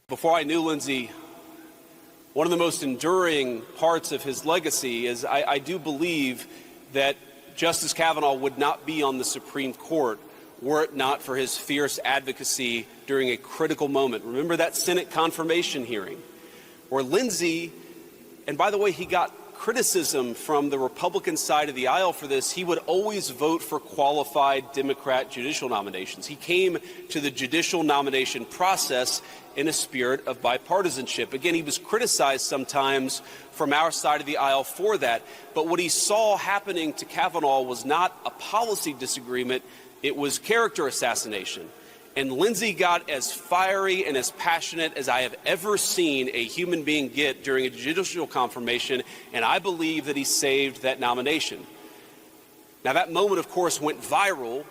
Before I knew Lindsey, one of the most enduring parts of his legacy is I do believe that Justice Kavanaugh would not be on the Supreme Court were it not for his fierce advocacy during a critical moment. Remember that Senate confirmation hearing where Lindsey, and by the way, he got criticism from the Republican side of the aisle for this. He would always vote for qualified Democrat judicial nominations. He came to the judicial nomination process in a spirit of bipartisanship. Again, he was criticized sometimes from our side of the aisle for that, but what he saw happening to Kavanaugh was not a policy disagreement, it was character assassination. And Lindsey got as fiery and as passionate as I have ever seen a human being get during a judicial confirmation, and I believe that he saved that nomination. Now, that moment, of course, went viral,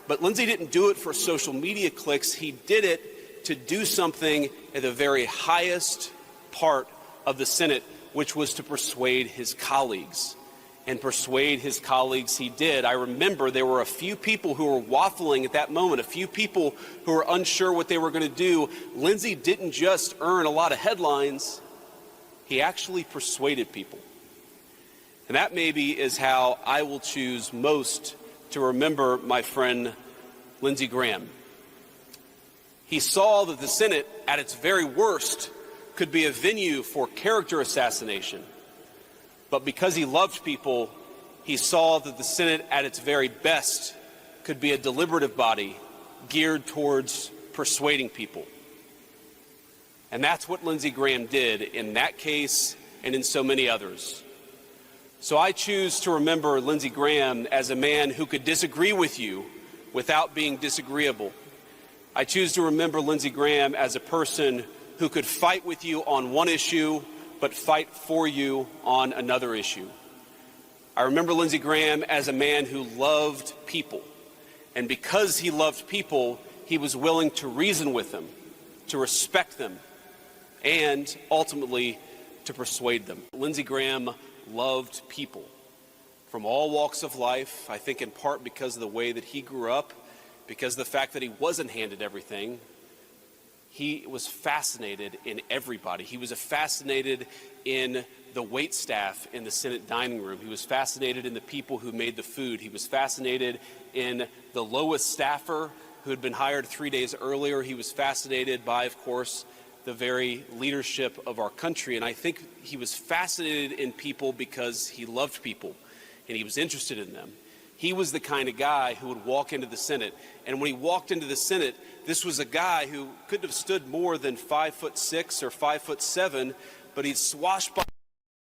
but Lindsey didn't do it for social media clicks. He did it to do something at the very highest part of the Senate, which was to persuade his colleagues. And persuade his colleagues he did. I remember there were a few people who were waffling at that moment, a few people who were unsure what they were going to do. Lindsey didn't just earn a lot of headlines, he actually persuaded people. And that maybe is how I will choose most to remember my friend Lindsey Graham. He saw that the Senate, at its very worst, could be a venue for character assassination. But because he loved people, he saw that the Senate at its very best could be a deliberative body geared towards persuading people. And that's what Lindsey Graham did in that case and in so many others. So I choose to remember Lindsey Graham as a man who could disagree with you without being disagreeable. I choose to remember Lindsey Graham as a person who could fight with you on one issue but fight for you on another issue. I remember Lindsey Graham as a man who loved people. And because he loved people, he was willing to reason with them, to respect them, and ultimately to persuade them. Lindsey Graham loved people from all walks of life, I think in part because of the way that he grew up, because of the fact that he wasn't handed everything. He was fascinated in everybody. He was fascinated in the wait staff in the Senate dining room. He was fascinated in the people who made the food. He was fascinated in the lowest staffer who had been hired 3 days earlier. He was fascinated by, of course, the very leadership of our country. And I think he was fascinated in people because he loved people and he was interested in them. He was the kind of guy who would walk into the Senate. And when he walked into the Senate, this was a guy who couldn't have stood more than 5'6" or 5'7", but he'd swashbuckle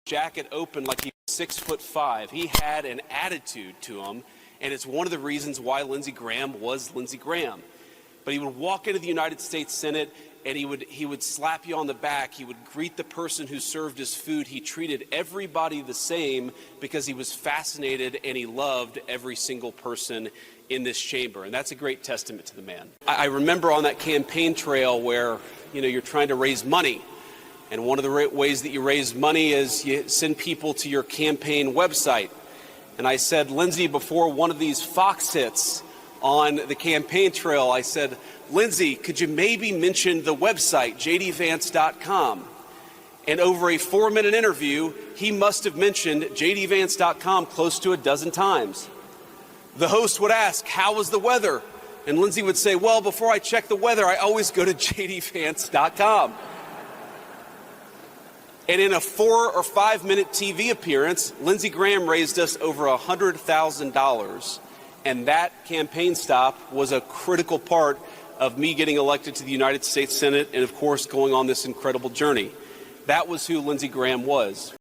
jacket open like he was 6'5". He had an attitude to him, and it's one of the reasons why Lindsey Graham was Lindsey Graham. But he would walk into the United States Senate, and he would slap you on the back. He would greet the person who served his food. He treated everybody the same because he was fascinated and he loved every single person in this chamber. And that's a great testament to the man. I remember on that campaign trail where, you're trying to raise money. And one of the ways that you raise money is you send people to your campaign website. And I said, Lindsey, before one of these Fox hits on the campaign trail, I said, Lindsey, could you maybe mention the website, jdvance.com? And over a 4-minute interview, he must have mentioned jdvance.com close to a dozen times. The host would ask, how was the weather? And Lindsey would say, well, before I check the weather, I always go to jdvance.com. And in a 4 or 5 minute TV appearance, Lindsey Graham raised us over $100,000. And that campaign stop was a critical part of me getting elected to the United States Senate and, of course, going on this incredible journey. That was who Lindsey Graham was.